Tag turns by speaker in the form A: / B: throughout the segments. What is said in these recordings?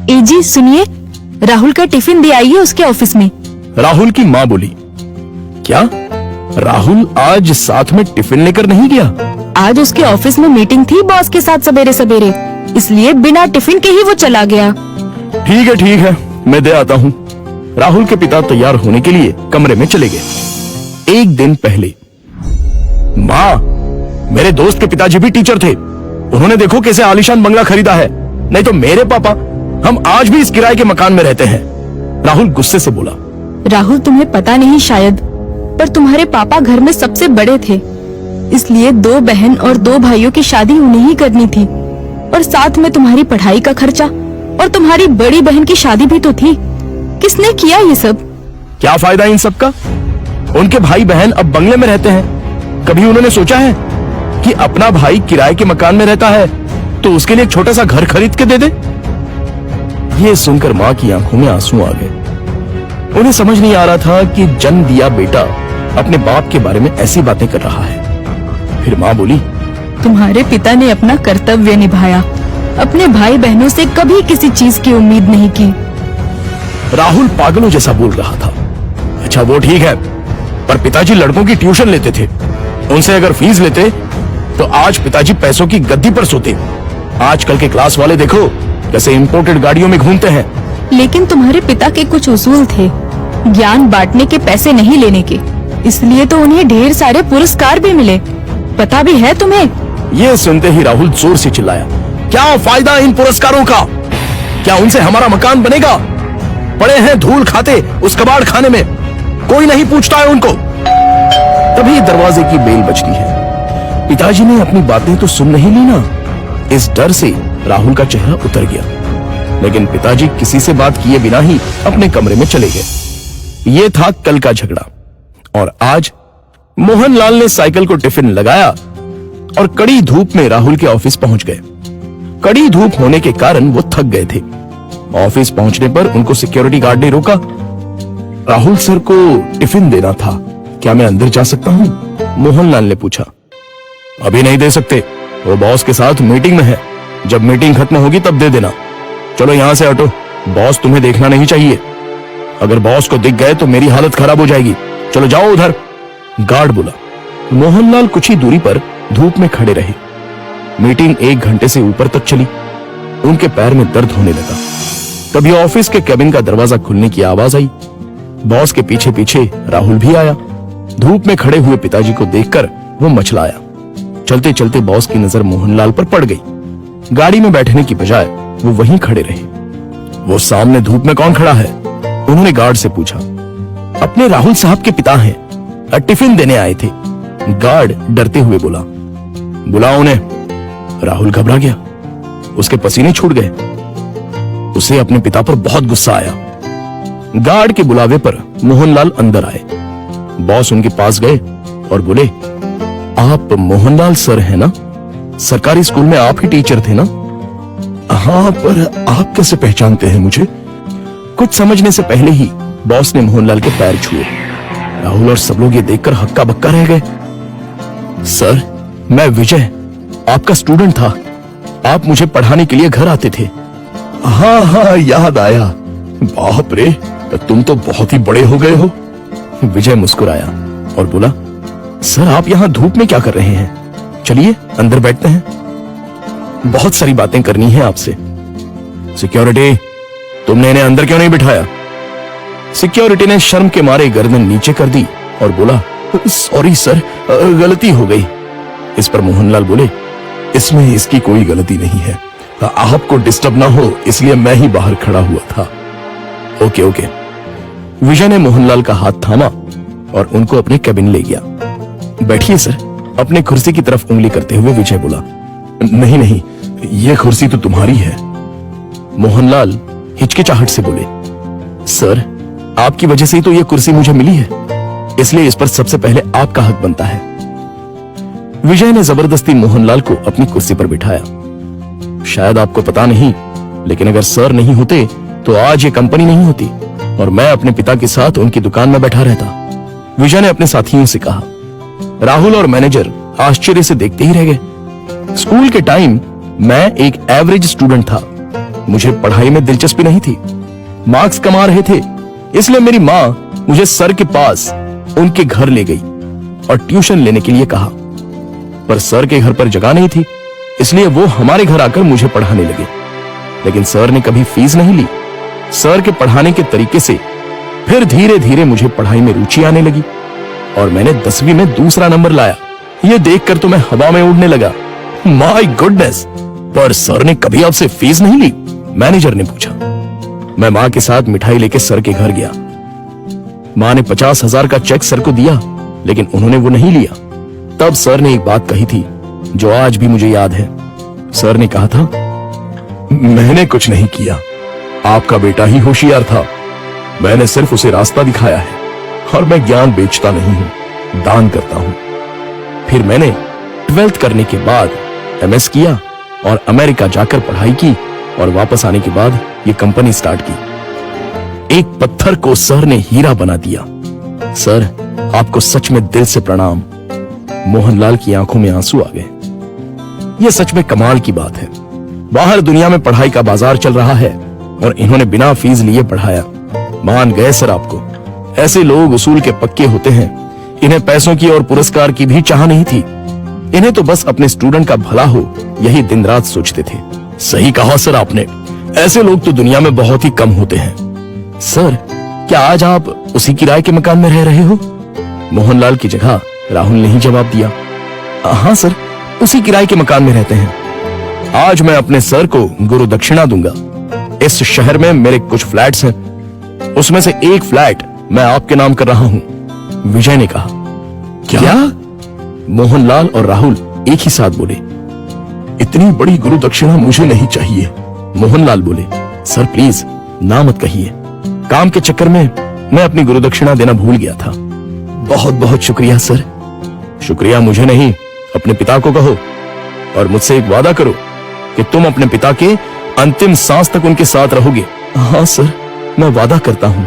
A: जी सुनिए, राहुल का टिफिन दे आइए उसके ऑफिस में।
B: राहुल की माँ बोली, क्या राहुल आज साथ में टिफिन लेकर नहीं गया?
A: आज उसके ऑफिस में मीटिंग थी बॉस के साथ सवेरे सवेरे, इसलिए बिना टिफिन के ही वो चला गया।
B: ठीक है, मैं दे आता हूँ। राहुल के पिता तैयार होने के लिए कमरे में चले गए। एक दिन पहले, माँ, मेरे दोस्त के पिताजी भी टीचर थे। उन्होंने देखो कैसे आलीशान बंगला खरीदा है। नहीं तो मेरे पापा, हम आज भी इस किराए के मकान में रहते हैं। राहुल गुस्से से बोला।
A: राहुल, तुम्हें पता नहीं शायद, पर तुम्हारे पापा घर में सबसे बड़े थे, इसलिए 2 बहन और 2 भाइयों की शादी उन्हें ही करनी थी, और साथ में तुम्हारी पढ़ाई का खर्चा, और तुम्हारी बड़ी बहन की शादी भी तो थी। किसने किया ये सब?
B: क्या फायदा इन सब का? उनके भाई बहन अब बंगले में रहते हैं। कभी उन्होंने सोचा है कि अपना भाई किराए के मकान में रहता है तो उसके लिए एक छोटा सा घर खरीद के दे दे? ये सुनकर माँ की आंखों में आंसू आ गए। उन्हें समझ नहीं आ रहा था कि जन्म दिया बेटा अपने बाप के बारे में ऐसी बातें कर रहा है। फिर माँ बोली,
A: तुम्हारे पिता ने अपना कर्तव्य निभाया, अपने भाई बहनों से कभी किसी चीज की उम्मीद नहीं की।
B: राहुल पागलों जैसा बोल रहा था। अच्छा वो ठीक है, पर पिताजी लड़कों की ट्यूशन लेते थे। उनसे अगर फीस लेते तो आज पिताजी पैसों की गद्दी पर सोते। आजकल के क्लास वाले देखो कैसे इंपोर्टेड गाड़ियों में घूमते हैं।
A: लेकिन तुम्हारे पिता के कुछ उसूल थे, ज्ञान बांटने के, पैसे नहीं लेने के, इसलिए तो उन्हें ढेर सारे पुरस्कार भी मिले। पता भी है तुम्हें?
B: ये सुनते ही राहुल जोर से चिल्लाया, क्या फायदा इन पुरस्कारों का? क्या उनसे हमारा मकान बनेगा? पड़े हैं धूल खाते उस कबाड़ खाने में, कोई नहीं पूछता है उनको। तभी दरवाजे की बेल बजती है। पिताजी ने अपनी बातें तो सुन नहीं ली ना। इस डर से राहुल का चेहरा उतर गया, लेकिन पिताजी किसी से बात किए बिना ही अपने कमरे में चले गए। ये था कल का झगड़ा, और आज मोहनलाल ने साइकिल को टिफिन लगाया और कड़ी धूप में राहुल के ऑफिस पहुंच गए। कड़ी धूप होने के कारण वो थक गए थे। ऑफिस पहुंचने पर उनको सिक्योरिटी गार्ड ने रोका। राहुल सर को टिफिन देना था, क्या मैं अंदर जा सकता हूं? मोहनलाल ने पूछा। अभी नहीं दे सकते, वो बॉस के साथ मीटिंग में है। जब मीटिंग खत्म होगी तब दे देना। चलो यहां से हटो, बॉस तुम्हें देखना नहीं चाहिए। अगर बॉस को दिख गए तो मेरी हालत खराब हो जाएगी। चलो जाओ उधर, गार्ड बोला। मोहनलाल कुछ ही दूरी पर धूप में खड़े रहे। मीटिंग 1 घंटे से ऊपर तक चली। उनके पैर में दर्द होने लगा। तभी ऑफिस के केबिन का दरवाजा खुलने की आवाज आई। बॉस के पीछे पीछे राहुल भी आया। धूप में खड़े हुए पिताजी को देखकर वो मचलाया। चलते चलते बॉस की नजर मोहनलाल पर पड़ गई। गाड़ी में बैठने की बजाय वो वहीं खड़े रहे। वो सामने धूप में कौन खड़ा है? उन्होंने गार्ड से पूछा। अपने राहुल साहब के पिता हैं, टिफिन देने आए थे। गार्ड डरते हुए बोला। बुलाओ उन्हें। राहुल घबरा गया, उसके पसीने छूट गए। उसे अपने पिता पर बहुत गुस्सा आया। गार्ड के बुलावे पर मोहनलाल अंदर आए। बॉस उनके पास गए और बोले, आप मोहनलाल सर हैं ना? सरकारी स्कूल में आप ही टीचर थे ना? हाँ, पर आप कैसे पहचानते हैं मुझे? कुछ समझने से पहले ही बॉस ने मोहनलाल के पैर छुए। राहुल और सब लोग ये देखकर हक्का बक्का रह गए। सर, मैं विजय, आपका स्टूडेंट था। आप मुझे पढ़ाने के लिए घर आते थे। हाँ, याद आया। बाप रे, तुम तो बहुत ही बड़े हो गए हो। विजय मुस्कुराया और बोला, सर आप यहाँ धूप में क्या कर रहे हैं? चलिए अंदर बैठते हैं, बहुत सारी बातें करनी है आपसे। सिक्योरिटी, तुमने इन्हें अंदर क्यों नहीं बिठाया? सिक्योरिटी ने शर्म के मारे गर्दन नीचे कर दी और बोला, सॉरी सर, गलती हो गई। इस पर मोहनलाल बोले, इसमें इसकी कोई गलती नहीं है, आपको डिस्टर्ब ना हो इसलिए मैं ही बाहर खड़ा हुआ था। ओके। विजय ने मोहनलाल का हाथ थामा और उनको अपने कैबिन ले गया। बैठिए सर, अपने कुर्सी की तरफ उंगली करते हुए विजय बोला। नहीं, ये कुर्सी तो तुम्हारी है। मोहनलाल हिचकिचाहट से बोले, सर आपकी वजह से ही तो ये कुर्सी मुझे मिली है, इसलिए इस पर सबसे पहले आपका हक बनता है। विजय ने जबरदस्ती मोहनलाल को अपनी कुर्सी पर बिठाया। शायद आपको पता नहीं, लेकिन अगर सर नहीं होते तो आज ये कंपनी नहीं होती और मैं अपने पिता के साथ उनकी दुकान में बैठा रहता। विजय ने अपने साथियों से कहा। राहुल और मैनेजर आश्चर्य से देखते ही रह गए। स्कूल के टाइम मैं एक एवरेज स्टूडेंट था, मुझे पढ़ाई में दिलचस्पी नहीं थी। मार्क्स कमा रहे थे, इसलिए मेरी माँ मुझे सर के पास उनके घर ले गई और ट्यूशन लेने के लिए कहा। पर सर के घर पर जगह नहीं थी, इसलिए वो हमारे घर आकर मुझे पढ़ाने लगे। लेकिन सर ने कभी फीस नहीं ली। सर के पढ़ाने के तरीके से फिर धीरे धीरे मुझे पढ़ाई में रुचि आने लगी और मैंने 10वीं में दूसरा नंबर लाया। ये देखकर तो मैं हवा में उड़ने लगा। My goodness! पर सर ने कभी आपसे फीस नहीं ली? मैनेजर ने पूछा। मैं मां के साथ मिठाई लेके सर के घर गया। मां ने 50,000 का चेक सर को दिया, लेकिन उन्होंने वो नहीं लिया। तब सर ने एक बात कही थी जो आज भी मुझे याद है। सर ने कहा था, मैंने कुछ नहीं किया, आपका बेटा ही होशियार था। मैंने सिर्फ उसे रास्ता दिखाया है और मैं ज्ञान बेचता नहीं हूं, दान करता हूं। फिर मैंने 12th करने के बाद MS किया और अमेरिका जाकर पढ़ाई की और वापस आने के बाद ये कंपनी स्टार्ट की। एक पत्थर को सर ने हीरा बना दिया। सर, आपको सच में दिल से प्रणाम। मोहनलाल की आंखों में आंसू आ गए। यह सच में कमाल की बात है। बाहर दुनिया में पढ़ाई का बाजार चल रहा है और इन्होंने बिना फीस लिए पढ़ाया। मान गए सर आपको। ऐसे लोग उसूल के पक्के होते हैं। इन्हें पैसों की और पुरस्कार की भी चाह नहीं थी। इन्हें तो बस अपने स्टूडेंट का भला हो, यही दिन रात सोचते थे। सही कहा सर आपने। ऐसे लोग तो दुनिया में बहुत ही कम होते हैं। सर, क्या आज आप उसी किराए के मकान में रह रहे हो? मोहनलाल की जगह राहुल ने ही जवाब दिया। हाँ सर, उसी किराए के मकान में रहते हैं। आज मैं अपने सर को गुरु दक्षिणा दूंगा। इस शहर में मेरे कुछ फ्लैट्स हैं, उसमें से एक फ्लैट मैं आपके नाम कर रहा हूं। विजय ने कहा। क्या? मोहनलाल और राहुल एक ही साथ बोले। इतनी बड़ी गुरु दक्षिणा मुझे नहीं चाहिए। मोहनलाल बोले, सर प्लीज ना मत कहिए। काम के चक्कर में मैं अपनी गुरु दक्षिणा देना भूल गया था। बहुत बहुत शुक्रिया सर। शुक्रिया मुझे नहीं, अपने पिता को कहो और मुझसे एक वादा करो कि तुम अपने पिता के अंतिम सांस तक उनके साथ रहोगे। हाँ सर, मैं वादा करता हूं।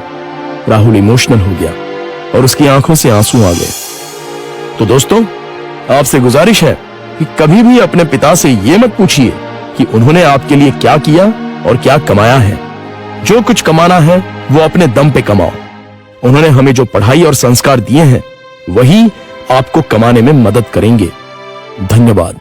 B: राहुल इमोशनल हो गया और उसकी आंखों से आंसू आ गए। तो दोस्तों, आपसे गुजारिश है कि कभी भी अपने पिता से ये मत पूछिए कि उन्होंने आपके लिए क्या किया और क्या कमाया है। जो कुछ कमाना है वो अपने दम पे कमाओ। उन्होंने हमें जो पढ़ाई और संस्कार दिए हैं वही आपको कमाने में मदद करेंगे। धन्यवाद।